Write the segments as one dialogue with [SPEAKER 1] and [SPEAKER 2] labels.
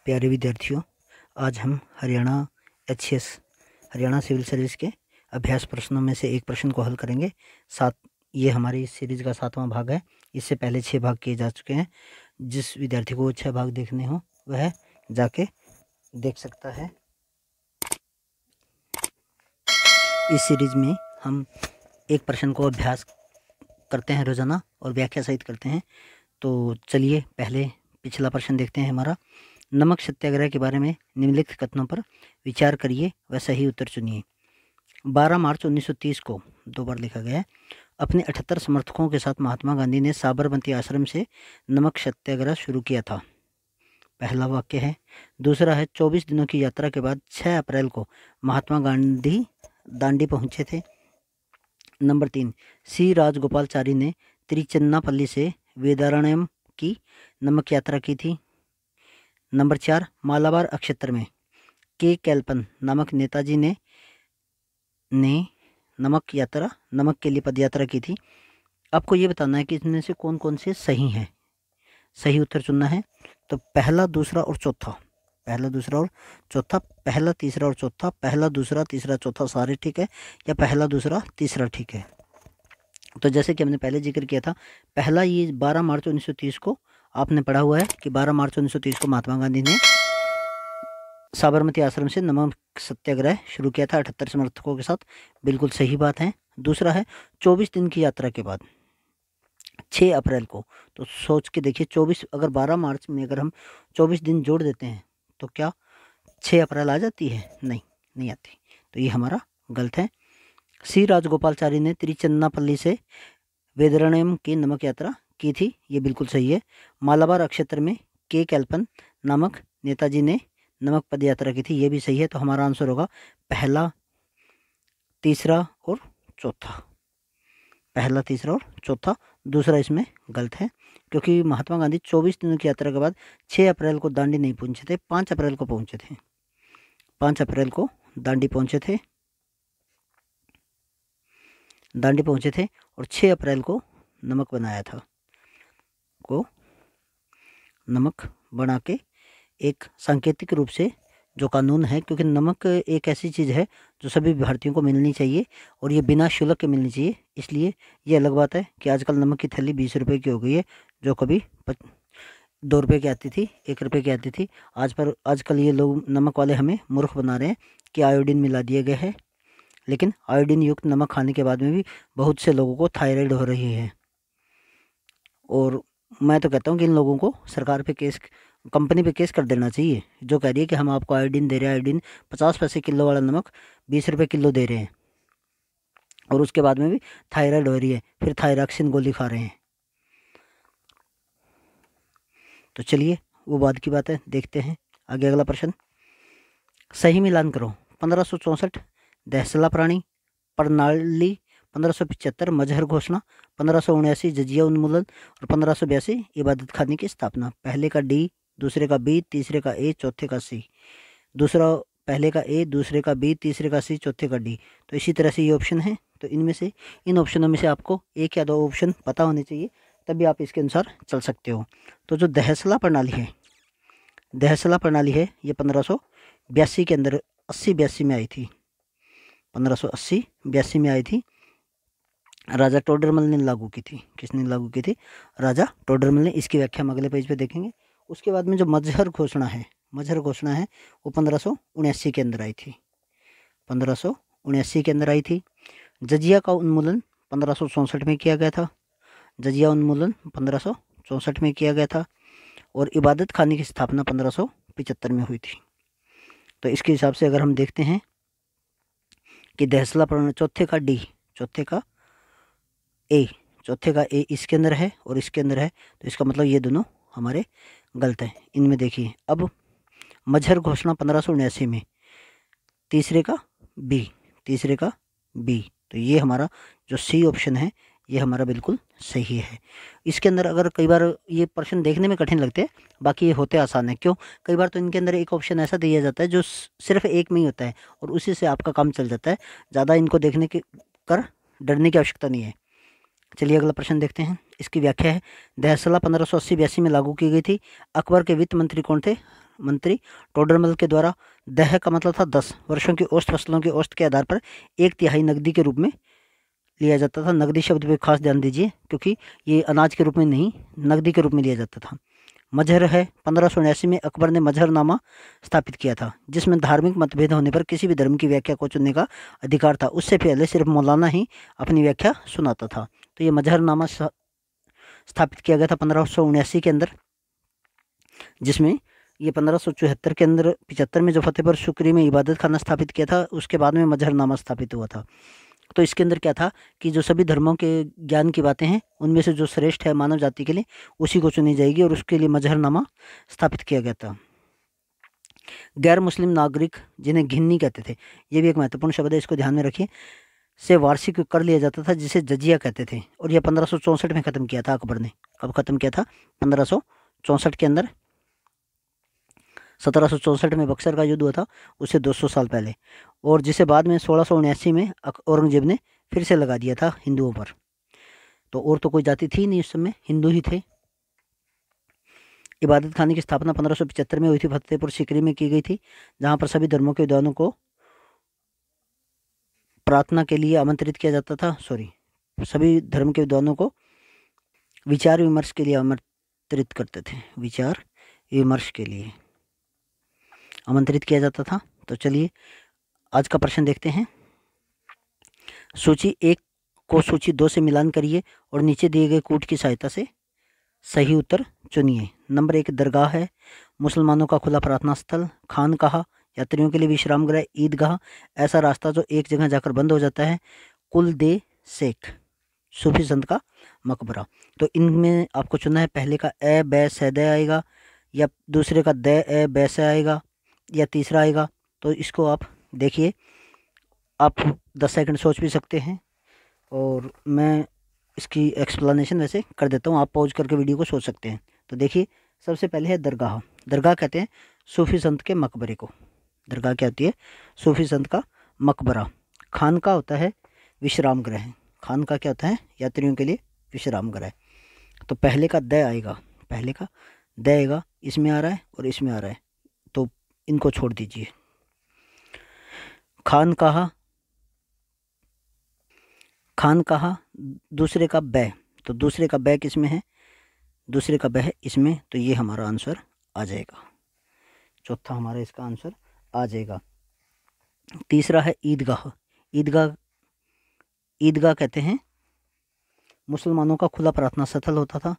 [SPEAKER 1] प्यारे विद्यार्थियों, आज हम Haryana HCS Haryana civil service के अभ्यास प्रश्नों में से एक प्रश्न को हल करेंगे। ये हमारी इस सीरीज का 7वां भाग है। इससे पहले 6 भाग किए जा चुके हैं। जिस विद्यार्थी को 6 भाग देखने हो वह जाके देख सकता है। इस सीरीज में हम एक प्रश्न को अभ्यास करते हैं रोजाना और व्याख्या सहित करते हैं। तो चलिए पहले पिछला प्रश्न देखते हैं हमारा। नमक सत्याग्रह के बारे में निम्नलिखित कथनों पर विचार करिए व सही उत्तर चुनिए। 12 मार्च 1930 को 2 बार लिखा गया है। अपने 78 समर्थकों के साथ महात्मा गांधी ने साबरमती आश्रम से नमक सत्याग्रह शुरू किया था। पहला वाक्य है। दूसरा है 24 दिनों की यात्रा के बाद 6 अप्रैल को महात्मा गांधी दांडी पहुंचे थे। नंबर 3, सी राजगोपालचारी ने तिरुचिन्नापल्ली से वेदारण्यम की नमक यात्रा की थी। नंबर 4, मालाबार अक्षेत्र में के कैल्पन नामक नेताजी ने नमक के लिए पद यात्रा की थी। आपको ये बताना है कि इसमें से कौन कौन से सही हैं। सही उत्तर चुनना है। तो पहला, दूसरा और चौथा, पहला, दूसरा और चौथा, पहला, तीसरा और चौथा, पहला, दूसरा, तीसरा, चौथा सारे ठीक है, या पहला, दूसरा, तीसरा ठीक है। तो जैसे कि हमने पहले जिक्र किया था, पहला ये 12 मार्च 1930 को आपने पढ़ा हुआ है कि 12 मार्च 1930 को महात्मा गांधी ने साबरमती आश्रम से नमक सत्याग्रह शुरू किया था 78 समर्थकों के साथ। बिल्कुल सही बात है। दूसरा है 24 दिन की यात्रा के बाद 6 अप्रैल को। तो सोच के देखिए, 24 अगर 12 मार्च में अगर हम 24 दिन जोड़ देते हैं तो क्या 6 अप्रैल आ जाती है? नहीं आती। तो ये हमारा गलत है। सी राजगोपालचारी ने तिरुचिन्नापल्ली से वेदारण्यम की नमक यात्रा की थी, ये बिल्कुल सही है। मालाबार अक्षेत्र में के कैल्पन नामक नेताजी ने नमक पद यात्रा की थी, ये भी सही है। तो हमारा आंसर होगा पहला, तीसरा और चौथा। पहला, तीसरा और चौथा। दूसरा इसमें गलत है, क्योंकि महात्मा गांधी 24 दिनों की यात्रा के बाद 6 अप्रैल को दांडी नहीं पहुंचे थे, 5 अप्रैल को पहुंचे थे। 5 अप्रैल को दांडी पहुंचे थे और 6 अप्रैल को नमक बनाया था, नमक बना के एक सांकेतिक रूप से जो कानून है, क्योंकि नमक एक ऐसी चीज़ है जो सभी भारतीयों को मिलनी चाहिए और ये बिना शुल्क के मिलनी चाहिए। इसलिए ये अलग बात है कि आजकल नमक की थैली 20 रुपये की हो गई है, जो कभी 2 रुपये की आती थी, 1 रुपये की आती थी। आजकल ये लोग नमक वाले हमें मूर्ख बना रहे हैं कि आयोडीन मिला दिया गया है। लेकिन आयोडीन युक्त नमक खाने के बाद में भी बहुत से लोगों को थायराइड हो रही है। और मैं तो कहता हूँ कि इन लोगों को सरकार पे कंपनी पे केस कर देना चाहिए, जो कह रही है कि हम आपको आयोडीन दे रहे हैं, आयोडीन 50 पैसे किलो वाला नमक 20 रुपये किलो दे रहे हैं, और उसके बाद में भी थायराइड हो रही है, फिर थायरॉक्सिन गोली खा रहे हैं। तो चलिए वो बाद की बात है, देखते हैं आगे अगला प्रश्न। सही मिलान करो। 1564 दहसला प्राणी प्रणाली, 1575 मजहर घोषणा, 1579 जजिया उन्मूलन और 1582 इबादत खाने की स्थापना। पहले का डी, दूसरे का बी, तीसरे का ए, चौथे का सी। पहले का ए, दूसरे का बी, तीसरे का सी, चौथे का डी। तो इसी तरह से ये ऑप्शन है। तो इन ऑप्शनों में से आपको एक या 2 ऑप्शन पता होने चाहिए, तभी आप इसके अनुसार चल सकते हो। तो जो दहसला प्रणाली है ये 1582 के अंदर 80-82 में आई थी। 1580-82 में आई थी। राजा टोडरमल ने लागू की थी। किसने लागू की थी? राजा टोडरमल ने। इसकी व्याख्या हम अगले पेज पे देखेंगे। उसके बाद में जो मजहर घोषणा है वो 1579 के अंदर आई थी। 1579 के अंदर आई थी। जजिया का उन्मूलन 1564 में किया गया था। जजिया उन्मूलन 1564 में किया गया था। और इबादत खाने की स्थापना 1575 में हुई थी। तो इसके हिसाब से अगर हम देखते हैं कि दहसला प्रणाली, चौथे का ए इसके अंदर है और इसके अंदर है, तो इसका मतलब ये दोनों हमारे गलत हैं। इनमें देखिए, अब मजहर घोषणा 1579 में, तीसरे का बी, तो ये हमारा जो सी ऑप्शन है ये हमारा बिल्कुल सही है। इसके अंदर अगर कई बार ये प्रश्न देखने में कठिन लगते हैं, बाकी ये होते आसान है। क्यों? कई बार तो इनके अंदर एक ऑप्शन ऐसा दिया जाता है जो सिर्फ एक में ही होता है और उसी से आपका काम चल जाता है। ज़्यादा इनको देखने के कर डरने की आवश्यकता नहीं है। चलिए अगला प्रश्न देखते हैं। इसकी व्याख्या है। दहसला 1580-82 में लागू की गई थी। अकबर के वित्त मंत्री कौन थे? मंत्री टोडरमल के द्वारा दह का मतलब था 10 वर्षों की औसत फसलों की औसत के आधार पर 1/3 नकदी के रूप में लिया जाता था। नकदी शब्द पे खास ध्यान दीजिए क्योंकि ये अनाज के रूप में नहीं, नकदी के रूप में लिया जाता था। मजहर है, 1579 में अकबर ने मजहरनामा स्थापित किया था, जिसमें धार्मिक मतभेद होने पर किसी भी धर्म की व्याख्या को चुनने का अधिकार था। उससे पहले सिर्फ मौलाना ही अपनी व्याख्या सुनाता था। तो ये मजहरनामा स्थापित किया गया था 1579 के अंदर, जिसमें ये 1574 के अंदर 75 में जो फतेहपुर सुकरी में इबादत खाना स्थापित किया था, उसके बाद में मजहरनामा स्थापित हुआ था। तो इसके अंदर क्या था कि जो सभी धर्मों के ज्ञान की बातें हैं उनमें से जो श्रेष्ठ है मानव जाति के लिए उसी को चुनी जाएगी, और उसके लिए मजहरनामा स्थापित किया गया था। गैर मुस्लिम नागरिक जिन्हें घिन्नी कहते थे, ये भी एक महत्वपूर्ण शब्द है, इसको ध्यान में रखिए, से वार्षिक कर लिया जाता था, जिसे जजिया कहते थे। और यह 1564 में ख़त्म किया था अकबर ने। कब ख़त्म किया था? 1564 के अंदर। 1764 में बक्सर का युद्ध हुआ था, उससे 200 साल पहले, और जिसे बाद में 1679 में औरंगजेब ने फिर से लगा दिया था हिंदुओं पर। तो और तो कोई जाति थी नहीं उस समय, हिंदू ही थे। इबादत खाने की स्थापना 1575 में हुई थी, फतेहपुर सीकरी में की गई थी, जहाँ पर सभी धर्मों के विद्वानों को प्रार्थना के लिए आमंत्रित किया जाता था। सभी धर्म के विद्वानों को विचार विमर्श के लिए आमंत्रित करते थे, विचार विमर्श के लिए आमंत्रित किया जाता था। तो चलिए आज का प्रश्न देखते हैं। सूची 1 को सूची 2 से मिलान करिए और नीचे दिए गए कूट की सहायता से सही उत्तर चुनिए। नंबर 1 दरगाह है, मुसलमानों का खुला प्रार्थना स्थल, खानकाह, यात्रियों के लिए विश्राम गृह, ईदगाह, ऐसा रास्ता जो एक जगह जाकर बंद हो जाता है, कुल दे शेख, सूफी संत का मकबरा। तो इनमें आपको चुनना है, पहले का ए बै सैद आएगा, या दूसरे का द ए बैसे आएगा, या तीसरा आएगा। तो इसको आप देखिए, आप 10 सेकंड सोच भी सकते हैं, और मैं इसकी एक्सप्लेनेशन वैसे कर देता हूँ, आप पॉज करके वीडियो को सोच सकते हैं। तो देखिए, सबसे पहले है दरगाह। दरगाह कहते हैं सूफी संत के मकबरे को। दरगाह क्या होती है? सूफी संत का मकबरा। खानका होता है विश्राम गृह। खानका क्या होता है? यात्रियों के लिए विश्राम गृह। तो पहले का द आएगा, पहले का द आएगा, इसमें आ रहा है और इसमें आ रहा है, तो इनको छोड़ दीजिए। खानकाह, खानकाह, दूसरे का बै, तो दूसरे का बै किस में है? दूसरे का बै है इसमें, तो ये हमारा आंसर आ जाएगा, चौथा हमारा इसका आंसर आ जाएगा। तीसरा है ईदगाह। ईदगाह, ईदगाह कहते हैं मुसलमानों का खुला प्रार्थना स्थल होता था।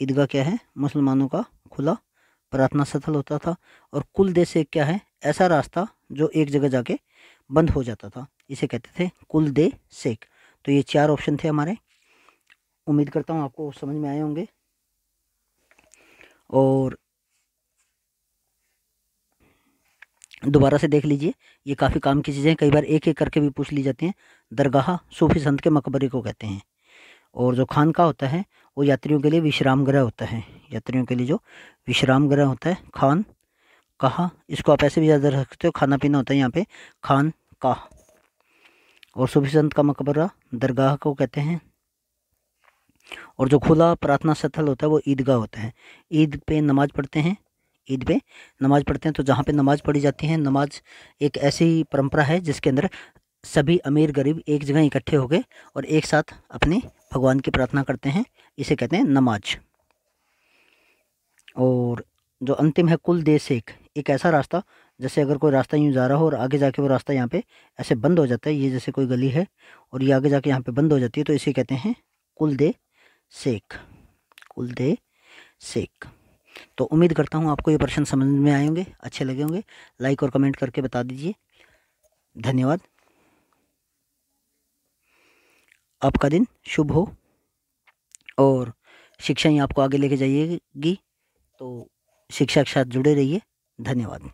[SPEAKER 1] ईदगाह क्या है? मुसलमानों का खुला प्रार्थना स्थल होता था। और कुल दे शेख क्या है? ऐसा रास्ता जो एक जगह जाके बंद हो जाता था, इसे कहते थे कुल दे शेख। तो ये 4 ऑप्शन थे हमारे। उम्मीद करता हूँ आपको समझ में आए होंगे, और दोबारा से देख लीजिए, ये काफ़ी काम की चीज़ें, कई बार एक एक करके भी पूछ ली जाती हैं। दरगाह सूफी संत के मकबरे को कहते हैं, और जो खानका होता है वो यात्रियों के लिए विश्राम गृह होता है। यात्रियों के लिए जो विश्राम गृह होता है, खान कहा, इसको आप ऐसे भी याद रख सकते हो, खाना पीना होता है यहाँ पे, खान काह। और सूफी संत का मकबरा दरगाह को कहते हैं। और जो खुला प्रार्थना स्थल होता है वो ईदगाह होता है। ईद पे नमाज पढ़ते हैं, ईद पे नमाज पढ़ते हैं। तो जहाँ पे नमाज पढ़ी जाती है, नमाज एक ऐसी परंपरा है जिसके अंदर सभी अमीर गरीब एक जगह इकट्ठे हो गए और एक साथ अपने भगवान की प्रार्थना करते हैं, इसे कहते हैं नमाज। और जो अंतिम है कुल दे शेख, एक ऐसा रास्ता, जैसे अगर कोई रास्ता यूँ जा रहा हो और आगे जाके वो रास्ता यहाँ पे ऐसे बंद हो जाता है, ये जैसे कोई गली है और ये आगे जाके यहाँ पे बंद हो जाती है, तो इसे कहते हैं कुल दे शेख, कुल दे शेख। तो उम्मीद करता हूँ आपको ये प्रश्न समझ में आए होंगे, अच्छे लगे होंगे। लाइक और कमेंट करके बता दीजिए। धन्यवाद। आपका दिन शुभ हो और शिक्षा ही आपको आगे लेके जाइएगी, तो शिक्षा के साथ जुड़े रहिए। धन्यवाद।